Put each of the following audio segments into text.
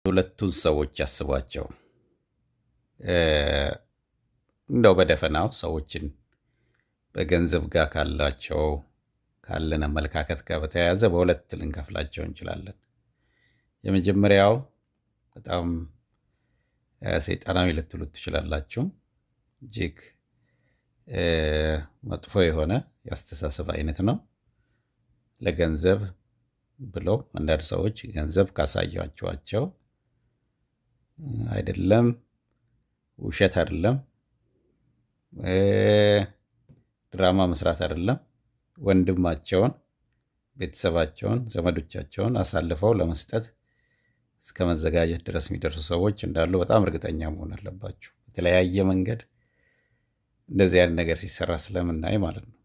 ሁለቱን ሰዎች ያስቧቸው። እንደው በደፈናው ሰዎችን በገንዘብ ጋር ካለን አመለካከት ጋር በተያያዘ በሁለት ልንከፍላቸው እንችላለን። የመጀመሪያው በጣም ሰይጣናዊ ልትሉት ትችላላችሁ። እጅግ መጥፎ የሆነ የአስተሳሰብ አይነት ነው። ለገንዘብ ብለው አንዳንድ ሰዎች ገንዘብ ካሳያቸዋቸው አይደለም ውሸት አይደለም ድራማ መስራት አይደለም ወንድማቸውን፣ ቤተሰባቸውን፣ ዘመዶቻቸውን አሳልፈው ለመስጠት እስከ መዘጋጀት ድረስ የሚደርሱ ሰዎች እንዳሉ በጣም እርግጠኛ መሆን አለባችሁ። በተለያየ መንገድ እንደዚህ አይነት ነገር ሲሰራ ስለምናይ ማለት ነው።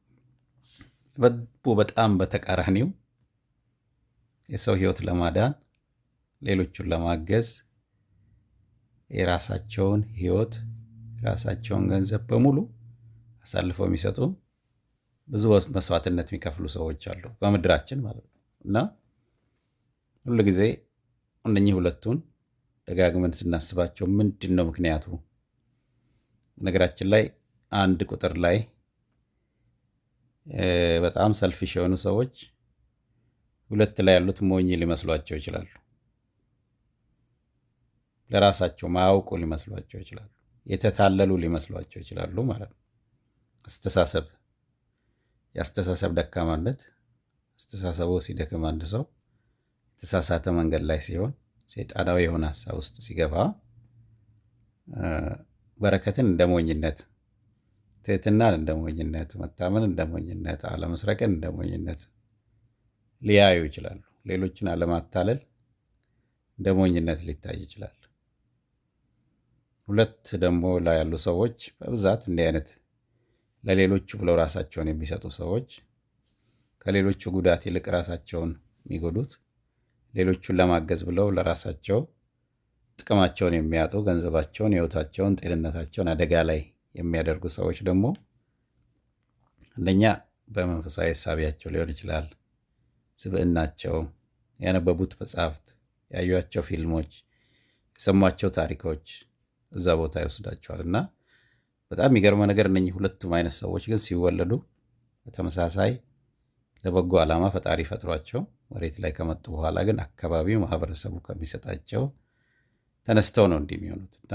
በጣም በተቃራኒው የሰው ሕይወት ለማዳን ሌሎቹን ለማገዝ የራሳቸውን ሕይወት የራሳቸውን ገንዘብ በሙሉ አሳልፈው የሚሰጡ ብዙ መስዋዕትነት የሚከፍሉ ሰዎች አሉ በምድራችን ማለት ነው። እና ሁሉ ጊዜ እነኚህ ሁለቱን ደጋግመን ስናስባቸው ምንድን ነው ምክንያቱ? ነገራችን ላይ አንድ ቁጥር ላይ በጣም ሰልፊሽ የሆኑ ሰዎች ሁለት ላይ ያሉት ሞኝ ሊመስሏቸው ይችላሉ። ለራሳቸው ማያውቁ ሊመስሏቸው ይችላሉ። የተታለሉ ሊመስሏቸው ይችላሉ ማለት ነው። የአስተሳሰብ ደካማነት፣ አስተሳሰቡ ሲደክም አንድ ሰው የተሳሳተ መንገድ ላይ ሲሆን፣ ሰይጣናዊ የሆነ ሀሳብ ውስጥ ሲገባ በረከትን እንደ ሞኝነት፣ ትህትናን እንደ ሞኝነት፣ መታመን እንደ ሞኝነት፣ አለመስረቅን እንደ ሞኝነት ሊያዩ ይችላሉ። ሌሎችን አለማታለል እንደ ሞኝነት ሊታይ ይችላል። ሁለት ደግሞ ላይ ያሉ ሰዎች በብዛት እንዲህ አይነት ለሌሎቹ ብለው ራሳቸውን የሚሰጡ ሰዎች ከሌሎቹ ጉዳት ይልቅ ራሳቸውን የሚጎዱት፣ ሌሎቹን ለማገዝ ብለው ለራሳቸው ጥቅማቸውን የሚያጡ፣ ገንዘባቸውን፣ ሕይወታቸውን፣ ጤንነታቸውን አደጋ ላይ የሚያደርጉ ሰዎች ደግሞ አንደኛ በመንፈሳዊ እሳቢያቸው ሊሆን ይችላል፣ ስብዕናቸው፣ ያነበቡት መጽሐፍት፣ ያዩቸው ፊልሞች፣ የሰሟቸው ታሪኮች እዛ ቦታ ይወስዳቸዋል። እና በጣም የሚገርመው ነገር እነኚህ ሁለቱም አይነት ሰዎች ግን ሲወለዱ በተመሳሳይ ለበጎ ዓላማ ፈጣሪ ፈጥሯቸው መሬት ላይ ከመጡ በኋላ ግን አካባቢው ማህበረሰቡ ከሚሰጣቸው ተነስተው ነው እንዲህ የሚሆኑት። እና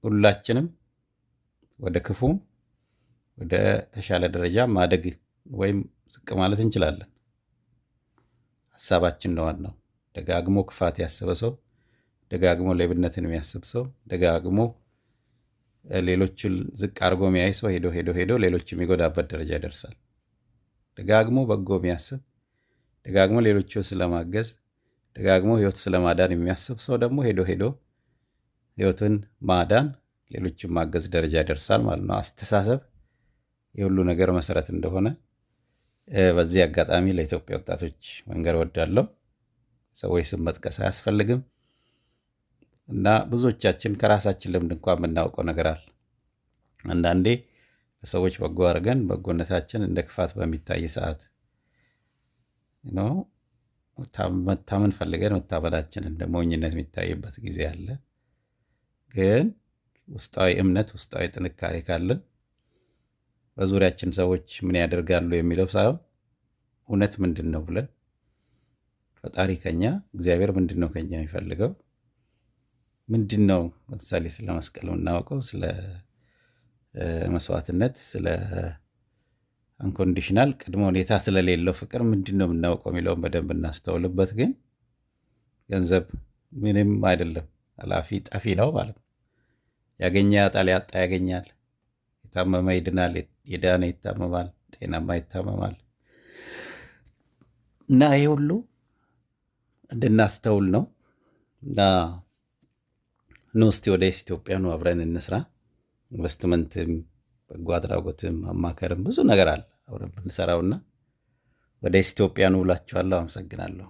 ሁላችንም ወደ ክፉም ወደ ተሻለ ደረጃ ማደግ ወይም ዝቅ ማለት እንችላለን። ሀሳባችን ነው ዋናው። ደጋግሞ ክፋት ያሰበ ሰው፣ ደጋግሞ ሌብነትን የሚያስብ ሰው፣ ደጋግሞ ሌሎችን ዝቅ አድርጎ የሚያይ ሰው ሄዶ ሌሎች የሚጎዳበት ደረጃ ይደርሳል። ደጋግሞ በጎ የሚያስብ፣ ደጋግሞ ሌሎችን ስለማገዝ፣ ደጋግሞ ህይወት ስለማዳን የሚያስብ ሰው ደግሞ ሄዶ ህይወትን ማዳን፣ ሌሎችን ማገዝ ደረጃ ይደርሳል ማለት ነው። አስተሳሰብ የሁሉ ነገር መሰረት እንደሆነ በዚህ አጋጣሚ ለኢትዮጵያ ወጣቶች መንገር ወዳለው። ሰዎች ስም መጥቀስ አያስፈልግም እና ብዙዎቻችን ከራሳችን ልምድ እንኳን የምናውቀው ነገር አለ። አንዳንዴ ለሰዎች በጎ አድርገን በጎነታችን እንደ ክፋት በሚታይ ሰዓት መታመን ፈልገን መታመናችን እንደ ሞኝነት የሚታይበት ጊዜ አለ። ግን ውስጣዊ እምነት፣ ውስጣዊ ጥንካሬ ካለን በዙሪያችን ሰዎች ምን ያደርጋሉ የሚለው ሳይሆን እውነት ምንድን ነው ብለን ፈጣሪ ከኛ እግዚአብሔር ምንድን ነው ከኛ የሚፈልገው ምንድን ነው? ለምሳሌ ስለ መስቀል የምናውቀው ስለ መስዋዕትነት፣ ስለ አንኮንዲሽናል ቅድመ ሁኔታ ስለሌለው ፍቅር ምንድን ነው የምናውቀው የሚለውን በደንብ እናስተውልበት። ግን ገንዘብ ምንም አይደለም፣ ኃላፊ ጠፊ ነው ማለት ነው። ያገኘ ያጣል፣ ያጣ ያገኛል። የታመመ ይድናል፣ የዳነ ይታመማል፣ ጤናማ ይታመማል። እና ይሄ ሁሉ እንድናስተውል ነው። እና እስቲ ወደ ኢትዮጵያ አብረን እንስራ። ኢንቨስትመንትም በጎ አድራጎትም ማማከርም ብዙ ነገር አለ አብረን ብንሰራውና ወደ ኢትዮጵያ ብላችኋለሁ። አመሰግናለሁ።